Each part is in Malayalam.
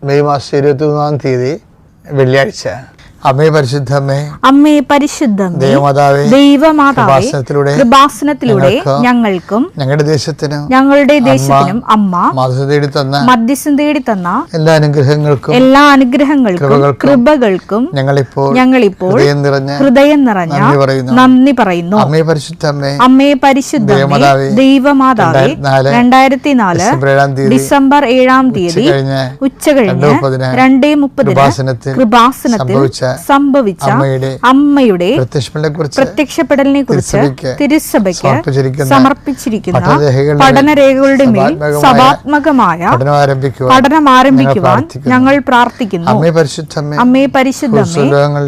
മെയ് മാസം 21 വെള്ളിയാഴ്ച. അമ്മേ പരിശുദ്ധമ്മേ, അമ്മേ പരിശുദ്ധമ്മേ, ദൈവമാതാവേ, കൃപാസനത്തിലൂടെ ഞങ്ങൾക്കും ഞങ്ങളുടെ ദേശത്തിനും അമ്മ മധ്യസ്ഥം തേടി തന്ന എല്ലാ അനുഗ്രഹങ്ങൾക്കും കൃപകൾക്കും ഞങ്ങളിപ്പോൾ ഹൃദയം നിറഞ്ഞ നന്ദി പറയുന്നു. അമ്മേ പരിശുദ്ധമ്മേ, ദൈവമാതാവേ, 2004 ഡിസംബർ 7 ഉച്ചകഴിഞ്ഞ് 2:30 കൃപാസനത്തിൽ സംഭവിച്ച അമ്മയുടെ പ്രത്യക്ഷപ്പെടലിനെ കുറിച്ച് തിരുസഭയ്ക്ക് സമർപ്പിച്ചിരിക്കുന്ന പഠനരേഖകളുടെ മേൽ സഭാത്മകമായ പഠനം ആരംഭിക്കുവാൻ ഞങ്ങൾ പ്രാർത്ഥിക്കുന്നു. അമ്മേ പരിശുദ്ധമ്മേ,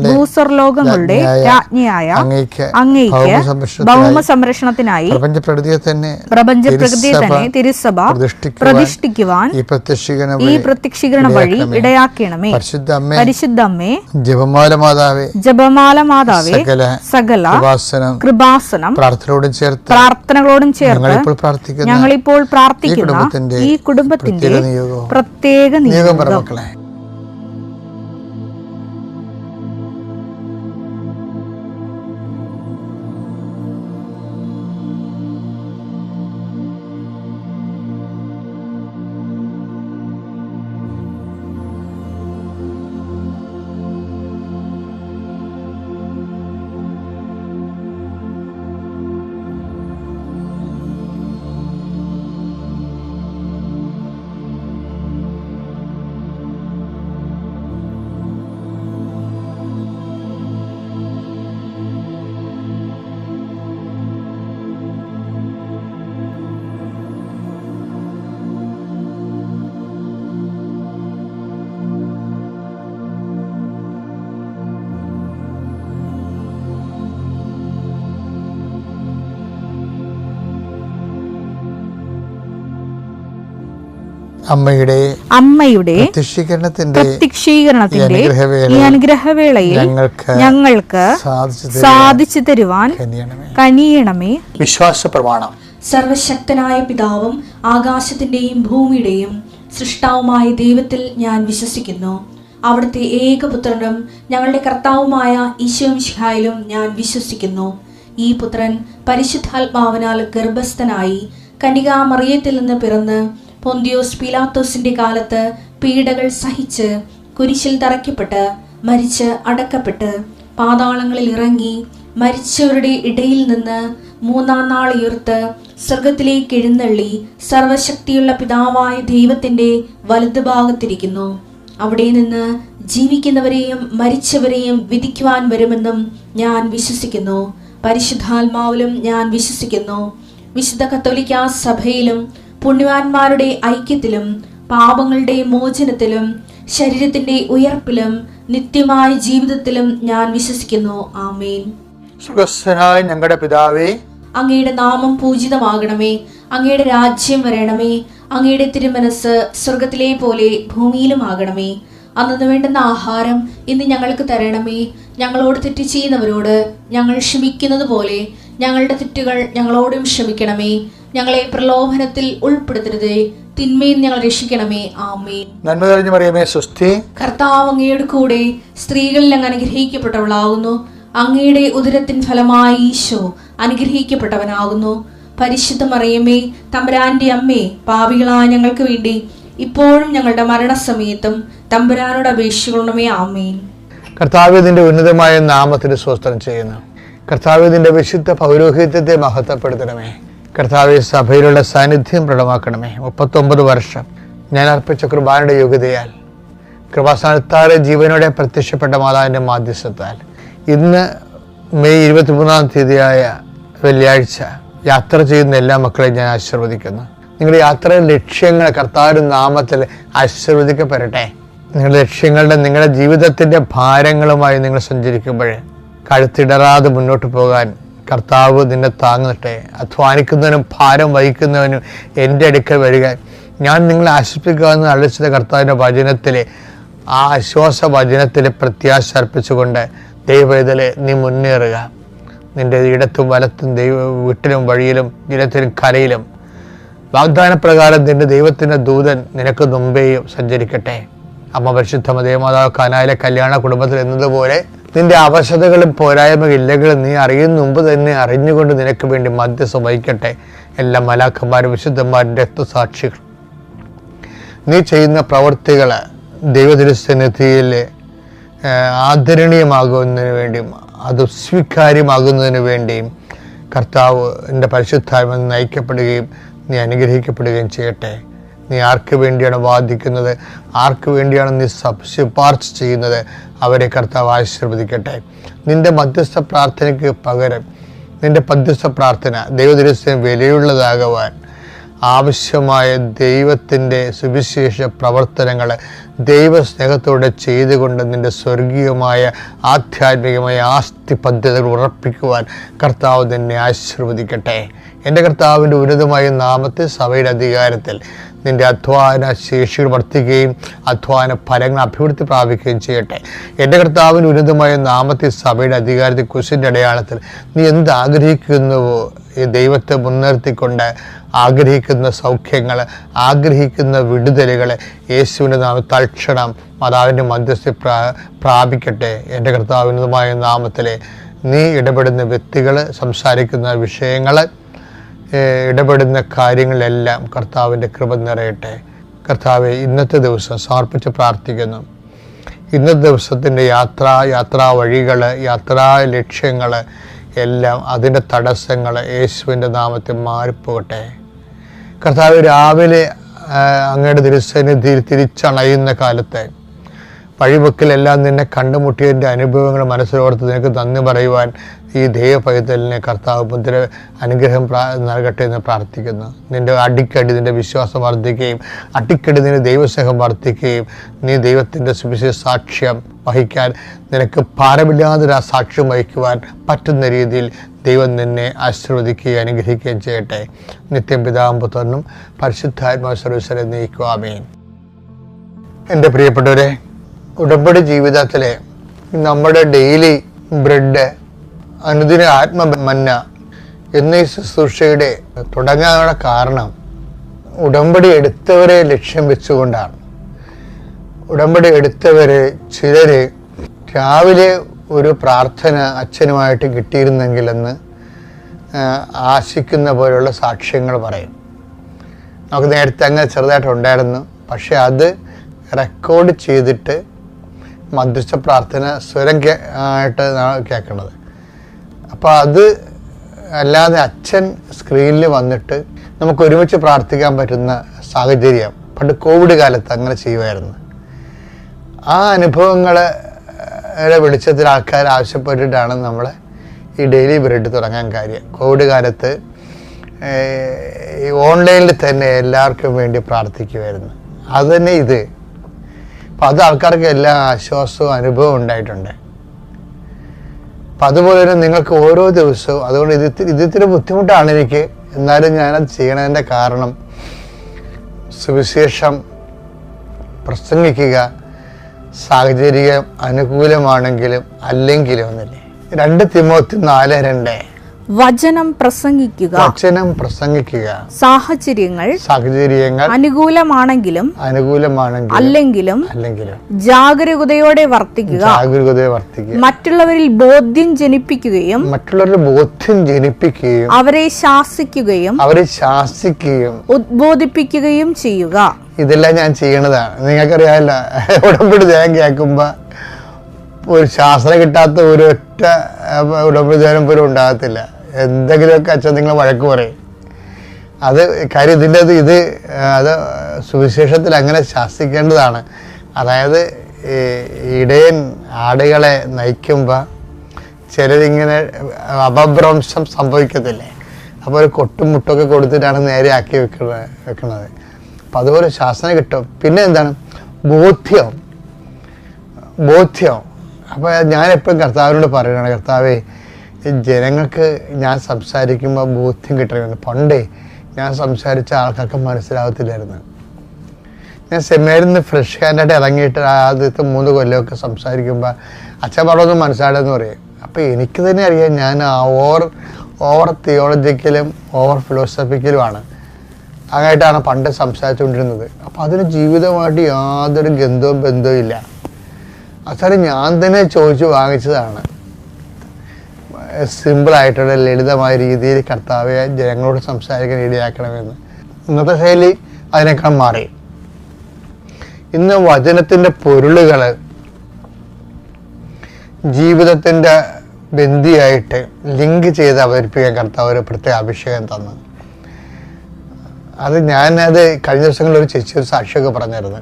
ഭൂസ്വർലോകങ്ങളുടെ രാജ്ഞിയായ അങ്ങേയ്ക്ക് ഭൗമ സംരക്ഷണത്തിനായി പ്രപഞ്ചപ്രകൃതിയെ തന്നെ തിരുസഭ പ്രതിഷ്ഠിക്കുവാൻ ഈ പ്രത്യക്ഷീകരണ വഴി ഇടയാക്കണമേ. പരിശുദ്ധമ്മേ, ജപമാല മാതാവേ, സകല കൃപാസനം പ്രാർത്ഥനകളോടും ചേർത്ത് ഞങ്ങളിപ്പോൾ പ്രാർത്ഥിക്കുന്ന ഈ കുടുംബത്തിന്റെ പ്രത്യേക നിയോഗം. അമ്മയുടെ പ്രത്യക്ഷീകരണത്തിന്റെ ഈ അനുഗ്രഹവേളയിൽ ഞങ്ങൾക്ക് സാധിച്ചു തരുവാൻ കനിയണമേ. വിശ്വാസ പ്രമാണം. സർവശക്തനായ പിതാവും ആകാശത്തിന്റെയും ഭൂമിയുടെയും സൃഷ്ടാവുമായ ദൈവത്തിൽ ഞാൻ വിശ്വസിക്കുന്നു. അവിടുത്തെ ഏകപുത്രനും ഞങ്ങളുടെ കർത്താവുമായ ഈശോമിശിഹായിലും ഞാൻ വിശ്വസിക്കുന്നു. ഈ പുത്രൻ പരിശുദ്ധാത്മാവിനാൽ ഗർഭസ്ഥനായി കന്യകാമറിയത്തിൽ നിന്ന് പിറന്ന് പൊന്തിയോസ് പീലാത്തോസിന്റെ കാലത്ത് പീഡകൾ സഹിച്ച് കുരിശിൽ തറയ്ക്കപ്പെട്ട് മരിച്ച് അടക്കപ്പെട്ട് പാതാളങ്ങളിൽ ഇറങ്ങി മരിച്ചവരുടെ ഇടയിൽ നിന്ന് 3-ാം നാൾ ഉയർത്ത് സ്വർഗത്തിലേക്ക് എഴുന്നള്ളി സർവശക്തിയുള്ള പിതാവായ ദൈവത്തിന്റെ വലതുഭാഗത്തിരിക്കുന്നു. അവിടെ നിന്ന് ജീവിക്കുന്നവരെയും മരിച്ചവരെയും വിധിക്കുവാൻ വരുമെന്നും ഞാൻ വിശ്വസിക്കുന്നു. പരിശുദ്ധാത്മാവിലും ഞാൻ വിശ്വസിക്കുന്നു. വിശുദ്ധ കത്തോലിക്കാ സഭയിലും പുണ്യവാന്മാരുടെ ഐക്യത്തിലും പാപങ്ങളുടെ മോചനത്തിലും ശരീരത്തിന്റെ ഉയർപ്പിലും നിത്യമായ ജീവിതത്തിലും ഞാൻ വിശ്വസിക്കുന്നു. ആമേൻ. സ്വർഗ്ഗസ്ഥനായ ഞങ്ങളുടെ പിതാവേ, അങ്ങയുടെ നാമം പൂജിതമാകണമേ. അങ്ങയുടെ രാജ്യം വരണമേ. അങ്ങയുടെ തിരുമനസ് സ്വർഗത്തിലെ പോലെ ഭൂമിയിലും ആകണമേ. അന്നു വേണ്ടുന്ന ആഹാരം ഇന്ന് ഞങ്ങൾക്ക് തരണമേ. ഞങ്ങളോട് തെറ്റ് ചെയ്യുന്നവരോട് ഞങ്ങൾ ക്ഷമിക്കുന്നത് പോലെ ഞങ്ങളുടെ തെറ്റുകൾ ഞങ്ങളോടും ക്ഷമിക്കണമേ. ഞങ്ങളെ പ്രലോഭനത്തിൽ ഉൾപ്പെടുത്തരുതേ, തിന്മയിൽ ഞങ്ങൾ രക്ഷിക്കണമേ. ആമേൻ. നന്മ നിറഞ്ഞ മറിയമേ, സ്വസ്തി. കർത്താവ് അങ്ങയുടെ കൂടെ സ്ത്രീകളിൽ അങ്ങ് അനുഗ്രഹിക്കപ്പെട്ടവളാകുന്നു. അങ്ങയുടെ ഉദരത്തിൻ ഫലമായി ഈശോ അനുഗ്രഹിക്കപ്പെട്ടവനാകുന്നു. പരിശുദ്ധ മറിയമേ, തമ്പുരാന്റെ അമ്മേ, പാപികളായ ഞങ്ങൾക്ക് വേണ്ടി ഇപ്പോഴും ഞങ്ങളുടെ മരണസമയത്തും തമ്പുരാനോട് അപേക്ഷിക്കണമേ. ആമേൻ. കർത്താവേ, നിന്റെ ഉന്നതമായ നാമത്തിന് സ്തോത്രം ചെയ്യുന്നു. കർത്താവേ, നിന്റെ വിശുദ്ധ പൗരോഹിത്യത്തെ മഹത്വപ്പെടുത്തണമേ. കർത്താവെ, സഭയിലുള്ള സാന്നിധ്യം പ്രകടമാക്കണമേ. 39 വർഷം ഞാൻ അർപ്പിച്ച കൃപാനയുടെ യോഗ്യതയാൽ കൃപാസ്ഥാനത്താറെ ജീവനോടെ പ്രത്യക്ഷപ്പെട്ട മാതാവിൻ്റെ മാധ്യസ്ഥത്താൽ ഇന്ന് മെയ് 23 വെള്ളിയാഴ്ച യാത്ര ചെയ്യുന്ന എല്ലാ മക്കളെയും ഞാൻ ആശീർവദിക്കുന്നു. നിങ്ങളുടെ യാത്രയുടെ ലക്ഷ്യങ്ങൾ കർത്താവിന്റെ നാമത്തിൽ ആശീർവദിക്കപ്പെടട്ടെ. നിങ്ങളുടെ ലക്ഷ്യങ്ങളുടെ നിങ്ങളുടെ ജീവിതത്തിൻ്റെ ഭാരങ്ങളുമായി നിങ്ങൾ സഞ്ചരിക്കുമ്പോൾ കഴുത്തിടറാതെ മുന്നോട്ട് പോകാൻ കർത്താവ് നിന്നെ താങ്ങട്ടെ. അധ്വാനിക്കുന്നവനും ഭാരം വഹിക്കുന്നവനും എൻ്റെ അടുക്കൽ വരിക, ഞാൻ നിങ്ങളെ ആശ്വസിപ്പിക്കാമെന്ന് അളിച്ചത് കർത്താവിൻ്റെ വചനത്തിലെ ആ ആശ്വാസ വചനത്തിലെ പ്രത്യാശ അർപ്പിച്ചുകൊണ്ട് ദൈവവേദലെ നീ മുന്നേറുക. നിൻ്റെ ഇടത്തും വലത്തും വീട്ടിലും വഴിയിലും ജലത്തിലും കരയിലും വാഗ്ദാനപ്രകാരം നിൻ്റെ ദൈവത്തിൻ്റെ ദൂതൻ നിനക്ക് മുമ്പേയും സഞ്ചരിക്കട്ടെ. അമ്മ പരിശുദ്ധ ദേവമാതാവ് കാനായിലെ കല്യാണ കുടുംബത്തിൽ എന്നതുപോലെ നിന്റെ അവശതകളും പോരായ്മയില്ലെങ്കിലും നീ അറിയുന്ന മുമ്പ് തന്നെ അറിഞ്ഞുകൊണ്ട് നിനക്ക് വേണ്ടി മധ്യസ്ഥം വഹിക്കട്ടെ എല്ലാ മലാഖന്മാരും വിശുദ്ധന്മാരും രക്തസാക്ഷികൾ. നീ ചെയ്യുന്ന പ്രവൃത്തികൾ ദൈവതിരുസന്നിധിയിൽ ആദരണീയമാകുന്നതിന് വേണ്ടിയും അത് സ്വീകാര്യമാകുന്നതിന് വേണ്ടിയും കർത്താവ് എൻ്റെ പരിശുദ്ധാത്മ നയിക്കപ്പെടുകയും നീ അനുഗ്രഹിക്കപ്പെടുകയും ചെയ്യട്ടെ. നീ ആർക്ക് വേണ്ടിയാണ് വാദിക്കുന്നത്, ആർക്ക് വേണ്ടിയാണ് നീ ശുപാർശ ചെയ്യുന്നത്, അവരെ കർത്താവ് ആശീർവദിക്കട്ടെ. നിന്റെ മധ്യസ്ഥ പ്രാർത്ഥനയ്ക്ക് പകരം നിന്റെ മധ്യസ്ഥ പ്രാർത്ഥന ദൈവദിവസം വിലയുള്ളതാകുവാൻ ആവശ്യമായ ദൈവത്തിൻ്റെ സുവിശേഷ പ്രവർത്തനങ്ങൾ ദൈവസ്നേഹത്തോടെ ചെയ്തുകൊണ്ട് നിൻ്റെ സ്വർഗീയമായ ആധ്യാത്മികമായ ആസ്തി പദ്ധതികൾ ഉറപ്പിക്കുവാൻ കർത്താവ് നിന്നെ ആശീർവദിക്കട്ടെ. എൻ്റെ കർത്താവിൻ്റെ ഉന്നതമായ നാമത്തിൽ സഭയുടെ അധികാരത്തിൽ നിൻ്റെ അധ്വാന ശേഷികൾ വർദ്ധിക്കുകയും അധ്വാന ഫലങ്ങൾ അഭിവൃദ്ധി പ്രാപിക്കുകയും ചെയ്യട്ടെ. എൻ്റെ കർത്താവിൻ്റെ ഉന്നതമായ നാമത്തിൽ സഭയുടെ അധികാരത്തിൽ കുരിശിൻ്റെ അടയാളത്തിൽ നീ എന്ത് ആഗ്രഹിക്കുന്നുവോ ഈ ദൈവത്തെ മുൻനിർത്തിക്കൊണ്ട് ആഗ്രഹിക്കുന്ന സൗഖ്യങ്ങൾ, ആഗ്രഹിക്കുന്ന വിടുതലുകൾ യേശുവിൻ്റെ നാമം തൽക്ഷണം മാതാവിൻ്റെ മധ്യസ്ഥ പ്രാപിക്കട്ടെ. എൻ്റെ കർത്താവിനുമായ നാമത്തിൽ നീ ഇടപെടുന്ന വ്യക്തികൾ, സംസാരിക്കുന്ന വിഷയങ്ങൾ, ഇടപെടുന്ന കാര്യങ്ങളെല്ലാം കർത്താവിൻ്റെ കൃപ നിറയട്ടെ. കർത്താവെ, ഇന്നത്തെ ദിവസം സമർപ്പിച്ച് പ്രാർത്ഥിക്കുന്നു. ഇന്നത്തെ ദിവസത്തിൻ്റെ യാത്രാ വഴികൾ, യാത്രാ ലക്ഷ്യങ്ങൾ എല്ലാം അതിൻ്റെ തടസ്സങ്ങൾ യേശുവിൻ്റെ നാമത്തിൽ മാറിപ്പോകട്ടെ. കർത്താവ്, രാവിലെ അങ്ങയുടെ തിരുസന്നിധിയിൽ തിരിച്ചണയുന്ന കാലത്തെ വഴിവെക്കിലെല്ലാം നിന്നെ കണ്ടുമുട്ടിയതിൻ്റെ അനുഭവങ്ങൾ മനസ്സിലോർത്ത് നിനക്ക് നന്ദി പറയുവാൻ ഈ ദൈവപൈതലിനെ കർത്താവ് മുദ്ര അനുഗ്രഹം നൽകട്ടെ എന്ന് പ്രാർത്ഥിക്കുന്നു. നിൻ്റെ അടിക്കടി നിൻ്റെ വിശ്വാസം വർദ്ധിക്കുകയും അടിക്കടി നിൻ്റെ ദൈവസ്നേഹം വർദ്ധിക്കുകയും നീ ദൈവത്തിൻ്റെ സുവിശേഷ സാക്ഷ്യം വഹിക്കാൻ നിനക്ക് ഭാരമില്ലാതൊരു ആ സാക്ഷ്യം വഹിക്കുവാൻ പറ്റുന്ന രീതിയിൽ ദൈവം നിന്നെ ആശീർവദിക്കുകയും അനുഗ്രഹിക്കുകയും ചെയ്യട്ടെ. നിത്യം പിതാവും പുത്രനും പരിശുദ്ധാത്മാവ് സർവ്വീശ്വരെ നയിക്കുക. ആമേൻ. എൻ്റെ പ്രിയപ്പെട്ടവരെ, ഉടമ്പടി ജീവിതത്തിലെ നമ്മുടെ ഡെയിലി ബ്രെഡ്, അനുദിന ആത്മമന്ന എന്നീ ശുശ്രൂഷയുടെ തുടങ്ങാനുള്ള കാരണം ഉടമ്പടി എടുത്തവരെ ലക്ഷ്യം വെച്ചുകൊണ്ടാണ്. ഉടമ്പടി എടുത്തവരെ ചിലർ രാവിലെ ഒരു പ്രാർത്ഥന അച്ഛനുമായിട്ട് കിട്ടിയിരുന്നെങ്കിലെന്ന് ആശിക്കുന്ന പോലുള്ള സാക്ഷ്യങ്ങൾ പറയും. നമുക്ക് നേരത്തെ അങ്ങനെ ചെറുതായിട്ടുണ്ടായിരുന്നു, പക്ഷെ അത് റെക്കോർഡ് ചെയ്തിട്ട് മധ്യസ്ഥ പ്രാർത്ഥന സ്വരം ആയിട്ട് കേൾക്കുന്നത്. അപ്പോൾ അത് അല്ലാതെ അച്ഛൻ സ്ക്രീനിൽ വന്നിട്ട് നമുക്ക് ഒരുമിച്ച് പ്രാർത്ഥിക്കാൻ പറ്റുന്ന സാഹചര്യം പണ്ട് കോവിഡ് കാലത്ത് അങ്ങനെ ചെയ്യുമായിരുന്നു. ആ അനുഭവങ്ങളെ വെളിച്ചത്തിൽ ആൾക്കാർ ആവശ്യപ്പെട്ടിട്ടാണ് നമ്മൾ ഈ ഡെയിലി ബ്രെഡ് തുടങ്ങാൻ കാര്യം. കോവിഡ് കാലത്ത് ഓൺലൈനിൽ തന്നെ എല്ലാവർക്കും വേണ്ടി പ്രാർത്ഥിക്കുമായിരുന്നു. അതുതന്നെ ഇത്. അപ്പം അത് ആൾക്കാർക്ക് എല്ലാ ആശ്വാസവും അനുഭവം ഉണ്ടായിട്ടുണ്ട്. അപ്പം അതുപോലെ തന്നെ നിങ്ങൾക്ക് ഓരോ ദിവസവും, അതുകൊണ്ട് ഇതിത്തിരി ബുദ്ധിമുട്ടാണ് എനിക്ക്, എന്നാലും ഞാനത് ചെയ്യണതിൻ്റെ കാരണം സുവിശേഷം പ്രസംഗിക്കുക സാഹചര്യം അനുകൂലമാണെങ്കിലും അല്ലെങ്കിലും ഒന്നല്ലേ. 2 തിമോത്തി 4:2 വചനം പ്രസംഗിക്കുക സാഹചര്യങ്ങൾ അനുകൂലമാണെങ്കിലും അല്ലെങ്കിലും ജാഗരൂകതയോടെ വർത്തിക്കുക. മറ്റുള്ളവരിൽ ബോധ്യം ജനിപ്പിക്കുകയും അവരെ ശാസിക്കുകയും ഉദ്ബോധിപ്പിക്കുകയും ചെയ്യുക. ഇതെല്ലാം ഞാൻ ചെയ്യണതാണ്. നിങ്ങൾക്കറിയാമല്ല, ഉടമ്പടി ധ്യാനം കേൾക്കുമ്പോ ഒരു ശാസ്ത്രം കിട്ടാത്ത ഒരൊറ്റ ഉടമ്പടി ധ്യാനം പോലും ഉണ്ടാകത്തില്ല. എന്തെങ്കിലുമൊക്കെ അച്ഛൻ നിങ്ങൾ വഴക്ക് പറയും. അത് കാര്യം ഇത് അത് സുവിശേഷത്തിൽ അങ്ങനെ ശാസിക്കേണ്ടതാണ്. അതായത് ഇടയൻ ആടുകളെ നയിക്കുമ്പോൾ ചിലരിങ്ങനെ അപഭ്രംശം സംഭവിക്കത്തില്ലേ, അപ്പോൾ ഒരു കൊട്ടും മുട്ടൊക്കെ കൊടുത്തിട്ടാണ് നേരെ ആക്കി വെക്കുന്നത്. അപ്പം അതുപോലെ ശാസന കിട്ടും. പിന്നെ എന്താണ് ബോധ്യം. അപ്പോൾ ഞാൻ എപ്പോഴും കർത്താവിനോട് പറയുകയാണ്, കർത്താവേ ജനങ്ങൾക്ക് ഞാൻ സംസാരിക്കുമ്പോൾ ബോധ്യം കിട്ടണമെന്ന്. പണ്ടേ ഞാൻ സംസാരിച്ച ആൾക്കാർക്ക് മനസ്സിലാകത്തില്ലായിരുന്നു. ഞാൻ സെമിനാരിൽ നിന്ന് ഫ്രഷ് ഹാൻഡായിട്ട് ഇറങ്ങിയിട്ട് ആദ്യത്തെ 3 കൊല്ലമൊക്കെ സംസാരിക്കുമ്പോൾ അച്ഛൻ പറഞ്ഞൊന്നും മനസ്സിലാടെന്ന് പറയും. അപ്പോൾ എനിക്ക് തന്നെ അറിയാം ഞാൻ ഓവർ തിയോളജിക്കലും ഓവർ ഫിലോസഫിക്കലുമാണ്. അങ്ങനെയായിട്ടാണ് പണ്ട് സംസാരിച്ചുകൊണ്ടിരുന്നത്. അപ്പോൾ അതിന് ജീവിതമായിട്ട് യാതൊരു ബന്ധവും ഇല്ല. അവസാനം ഞാൻ തന്നെ ചോദിച്ചു വാങ്ങിച്ചതാണ്. സിമ്പിളായിട്ടുള്ള ലളിതമായ രീതിയിൽ കർത്താവെ ജനങ്ങളോട് സംസാരിക്കാൻ ഇടയാക്കണമെന്ന്. ഇന്നത്തെ ശൈലി അതിനേക്കാൾ മാറി. ഇന്ന് വചനത്തിൻ്റെ പൊരുളുകൾ ജീവിതത്തിൻ്റെ ബന്ധിയായിട്ട് ലിങ്ക് ചെയ്ത് അവതരിപ്പിക്കാൻ കർത്താവ് ഒരു പ്രത്യേക അഭിഷേകം തന്നു. അത് ഞാനത് കഴിഞ്ഞ ദിവസങ്ങളിൽ ഒരു ചേച്ചി ഒരു സാക്ഷിയൊക്കെ പറഞ്ഞിരുന്നു.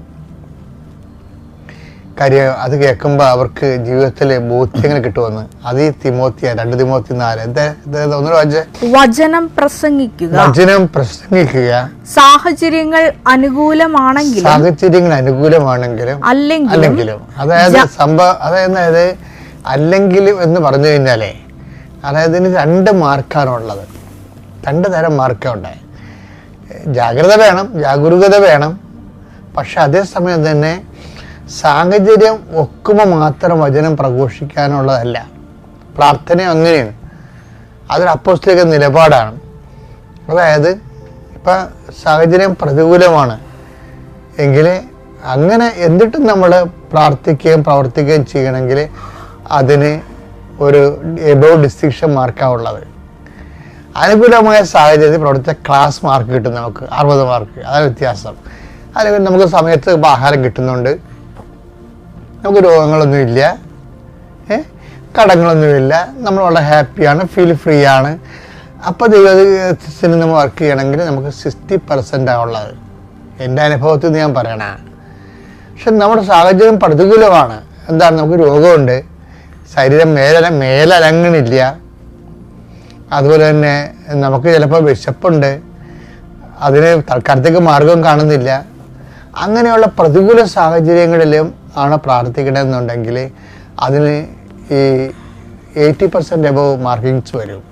കാര്യം അത് കേൾക്കുമ്പോൾ അവർക്ക് ജീവിതത്തിൽ ബോധ്യങ്ങൾ കിട്ടുമെന്ന്. അത് ഈ 2 തിമോത്തി 4 ഒന്നുകൂടെ വായിച്ചേ. വചനം പ്രസംഗിക്കുക സാഹചര്യങ്ങൾ അനുകൂലമാണെങ്കിലും അല്ലെങ്കിലും അതായത് അല്ലെങ്കിലും എന്ന് പറഞ്ഞു കഴിഞ്ഞാലേ, അതായത് ഇതിന് 2 മാർക്കാണുള്ളത്. 2 തരം മാർക്കുണ്ട്. ജാഗരൂകത വേണം. പക്ഷെ അതേസമയം തന്നെ സാഹചര്യം ഒക്കുമ്പോൾ മാത്രം വചനം പ്രഘോഷിക്കാനുള്ളതല്ല. പ്രാർത്ഥന അങ്ങനെയാണ്. അതൊരു അപ്പോസ്തലിക നിലപാടാണ്. അതായത് ഇപ്പം സാഹചര്യം പ്രതികൂലമാണ് എങ്കിൽ അങ്ങനെ എന്നിട്ടും നമ്മൾ പ്രാർത്ഥിക്കുകയും പ്രവർത്തിക്കുകയും ചെയ്യണമെങ്കിൽ അതിന് ഒരു എബോവ് ഡിസ്റ്റിങ്ഷൻ മാർക്കാണ് ഉള്ളത്. അനുകൂലമായ സാഹചര്യത്തിൽ പ്രവർത്തിച്ച ക്ലാസ് മാർക്ക് കിട്ടും നമുക്ക് 60 മാർക്ക്. അതാണ് വ്യത്യാസം. അല്ലെങ്കിൽ നമുക്ക് സമയത്ത് ആഹാരം കിട്ടുന്നുണ്ട്, നമുക്ക് രോഗങ്ങളൊന്നുമില്ല, കടങ്ങളൊന്നുമില്ല, നമ്മൾ വളരെ ഹാപ്പിയാണ്, ഫീൽ ഫ്രീ ആണ്. അപ്പോൾ ദൈവത്തിന് നമ്മൾ വർക്ക് ചെയ്യണമെങ്കിൽ നമുക്ക് 60% ഉള്ളത്. എൻ്റെ അനുഭവത്തിൽ നിന്ന് ഞാൻ പറയണ. പക്ഷെ നമ്മുടെ സാഹചര്യം പ്രതികൂലമാണ്. എന്താണ്, നമുക്ക് രോഗമുണ്ട്, ശരീരം മേലനങ്ങണില്ല, അതുപോലെ തന്നെ നമുക്ക് ചിലപ്പോൾ വിശപ്പുണ്ട്, അതിന് തൽക്കാലത്തേക്ക് മാർഗം കാണുന്നില്ല. അങ്ങനെയുള്ള പ്രതികൂല സാഹചര്യങ്ങളിലും ആണ് പ്രാർത്ഥിക്കണമെന്നുണ്ടെങ്കിൽ അതിന് ഈ 80% എബോവ് മാർക്കിങ്സ് വരും.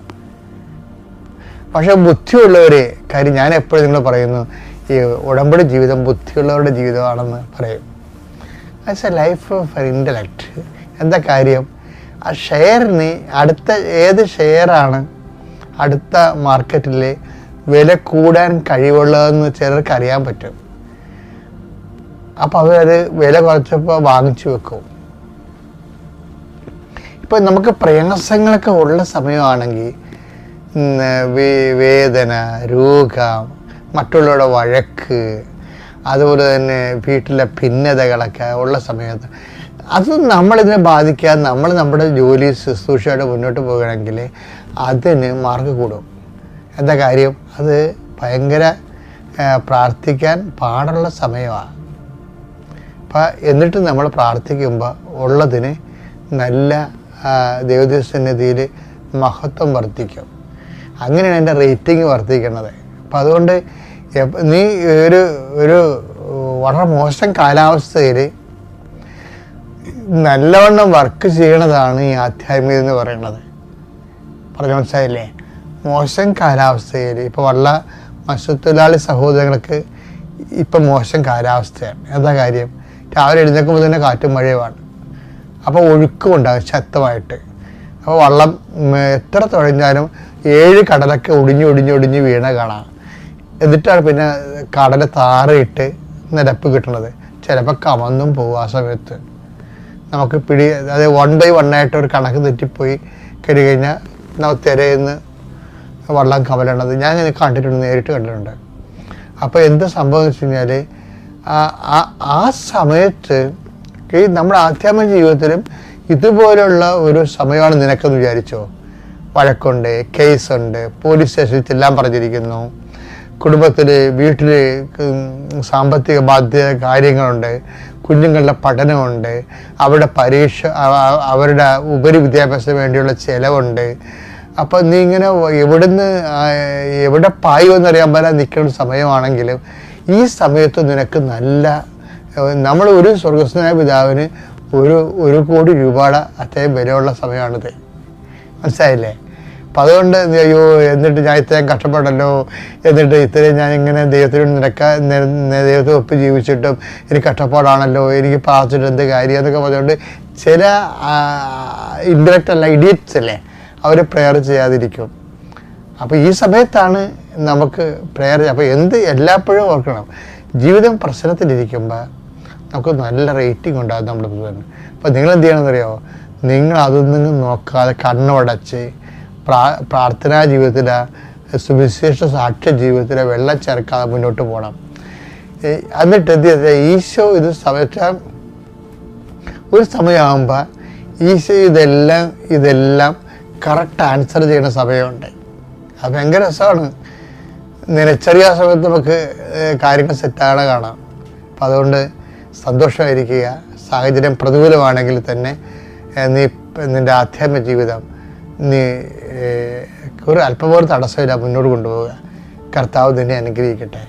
പക്ഷെ ബുദ്ധിയുള്ളവർ, കാര്യം ഞാൻ എപ്പോഴും നിങ്ങൾ പറയുന്നു, ഈ ഉടമ്പടി ജീവിതം ബുദ്ധിയുള്ളവരുടെ ജീവിതമാണെന്ന് പറയും. As A life for intellect. എന്താ കാര്യം, ആ ഷെയറിന് അടുത്ത ഏത് ഷെയറാണ് അടുത്ത മാർക്കറ്റിൽ വില കൂടാൻ കഴിവുള്ളതെന്ന് ചിലർക്ക് അറിയാൻ പറ്റും. അപ്പോൾ അവരത് വില കുറച്ചപ്പോൾ വാങ്ങിച്ചു വെക്കും. ഇപ്പം നമുക്ക് പ്രയാസങ്ങളൊക്കെ ഉള്ള സമയമാണെങ്കിൽ, വേദന, രോഗം, മറ്റുള്ളവരുടെ വഴക്ക്, അതുപോലെ തന്നെ വീട്ടിലെ ഭിന്നതകളൊക്കെ ഉള്ള സമയത്ത് അത് നമ്മളിതിനെ ബാധിക്കാതെ നമ്മൾ നമ്മുടെ ജോലി ശുശ്രൂഷയോടെ മുന്നോട്ട് പോകുകയാണെങ്കിൽ അതിന് മാർക്ക് കൂടും. എന്താ കാര്യം, അത് ഭയങ്കര പ്രാർത്ഥിക്കാൻ പാടുള്ള സമയമാണ്. അപ്പം എന്നിട്ട് നമ്മൾ പ്രാർത്ഥിക്കുമ്പോൾ ഉള്ളതിന് നല്ല ദൈവസന്നിധിയിൽ മഹത്വം വർദ്ധിക്കും. അങ്ങനെയാണ് എൻ്റെ റേറ്റിംഗ് വർദ്ധിക്കുന്നത്. അപ്പം അതുകൊണ്ട് നീ ഒരു വളരെ മോശം കാലാവസ്ഥയിൽ നല്ലവണ്ണം വർക്ക് ചെയ്യണതാണ് ഈ ആധ്യാത്മികത എന്ന് പറയുന്നത്. പറഞ്ഞു മനസ്സിലായില്ലേ? മോശം കാലാവസ്ഥയിൽ ഇപ്പോൾ മത്സ്യത്തൊഴിലാളി സഹോദരങ്ങൾക്ക് ഇപ്പം മോശം കാലാവസ്ഥയാണ്. എന്താ കാര്യം, രാവിലെ എഴുന്നേൽക്കുമ്പോൾ തന്നെ കാറ്റും മഴയുമാണ്. അപ്പോൾ ഒഴുക്കുമുണ്ടാകും ശക്തമായിട്ട്. അപ്പോൾ വള്ളം എത്ര തുഴഞ്ഞാലും 7 കടലൊക്കെ ഒടിഞ്ഞ് വീണ കാണാം. എന്നിട്ടാണ് പിന്നെ കടൽ താറിയിട്ട് നിരപ്പ് കിട്ടുന്നത്. ചിലപ്പോൾ കമന്നും പോകും. ആ സമയത്ത് നമുക്ക് അത് 1 by 1 ആയിട്ട് ഒരു കണക്ക് തെറ്റിപ്പോയി കഴിഞ്ഞാൽ നമ്മൾ തിരയുന്ന വള്ളം കമലണത് ഞാൻ കണ്ടിട്ടുണ്ട്, നേരിട്ട് കണ്ടിട്ടുണ്ട്. അപ്പോൾ എന്ത് സംഭവം എന്ന് വെച്ച് കഴിഞ്ഞാൽ ആ സമയത്ത് ഈ നമ്മുടെ ആധ്യാത്മിക ജീവിതത്തിലും ഇതുപോലുള്ള ഒരു സമയമാണ് നിനക്കെന്ന് വിചാരിച്ചോ. വഴക്കുണ്ട്, കേസുണ്ട്, പോലീസ് സ്റ്റേഷനിൽ എല്ലാം പറഞ്ഞിരിക്കുന്നു, കുടുംബത്തിൽ വീട്ടിൽ സാമ്പത്തിക ബാധ്യത കാര്യങ്ങളുണ്ട്, കുഞ്ഞുങ്ങളുടെ പഠനമുണ്ട്, അവരുടെ പരീക്ഷ, അവരുടെ ഉപരിവിദ്യാഭ്യാസത്തിന് വേണ്ടിയുള്ള ചിലവുണ്ട്. അപ്പം നീ ഇങ്ങനെ എവിടെ പായുമെന്നറിയാൻ പോലെ നിൽക്കുന്ന സമയമാണെങ്കിലും ഈ സമയത്ത് നിനക്ക് നമ്മൾ ഒരു സ്വർഗസ്ഥനായ പിതാവിന് 1 കോടി രൂപയുടെ അത്രയും വിലയുള്ള സമയമാണിത്. മനസ്സിലായില്ലേ? അപ്പം അതുകൊണ്ട് അയ്യോ എന്നിട്ട് ഞാൻ ഇത്രയും കഷ്ടപ്പെടല്ലോ, എന്നിട്ട് ഇത്രയും ഞാൻ ഇങ്ങനെ ദൈവത്തെ ഒപ്പ് ജീവിച്ചിട്ടും എനിക്ക് കഷ്ടപ്പാടാണല്ലോ, എനിക്ക് പ്രാർത്ഥിച്ചിട്ട് എന്ത് കാര്യം എന്നൊക്കെ പറഞ്ഞുകൊണ്ട് ചില ഇൻഡയറക്റ്റ് അല്ല ഇഡിയറ്റ്സ് അല്ലേ അവർ പ്രെയർ ചെയ്യാതിരിക്കും. അപ്പോൾ ഈ സമയത്താണ് നമുക്ക് പ്രേയർ. അപ്പോൾ എല്ലായ്പ്പോഴും ഓർക്കണം, ജീവിതം പ്രശ്നത്തിലിരിക്കുമ്പോൾ നമുക്ക് നല്ല റേറ്റിംഗ് ഉണ്ടാകും നമ്മുടെ തന്നെ. അപ്പോൾ നിങ്ങൾ എന്ത് ചെയ്യണമെന്നറിയോ, നിങ്ങൾ അതൊന്നും നോക്കാതെ കണ്ണുടച്ച് പ്രാർത്ഥനാ ജീവിതത്തിലെ സുവിശേഷ സാക്ഷ്യ ജീവിതത്തിലെ വെള്ളം ചേർക്കാതെ മുന്നോട്ട് പോകണം. എന്നിട്ട് എന്ത് ചെയ്ത ഈശോ ഇത് ഒരു സമയമാകുമ്പോൾ ഈശോ ഇതെല്ലാം കറക്റ്റ് ആൻസർ ചെയ്യുന്ന സമയമുണ്ട്. അത് ഭയങ്കര രസമാണ്. നിലച്ചറിയ സമയത്ത് നമുക്ക് കാര്യങ്ങൾ സെറ്റാകണ കാണാം. അപ്പം അതുകൊണ്ട് സന്തോഷമായിരിക്കുക. സാഹചര്യം പ്രതികൂലമാണെങ്കിൽ തന്നെ നിൻ്റെ ആധ്യാത്മിക ജീവിതം ഒരു അല്പം പോലും തടസ്സമില്ല മുന്നോട്ട് കൊണ്ടുപോവുക. കർത്താവ് നിന്നെ അനുഗ്രഹിക്കട്ടെ.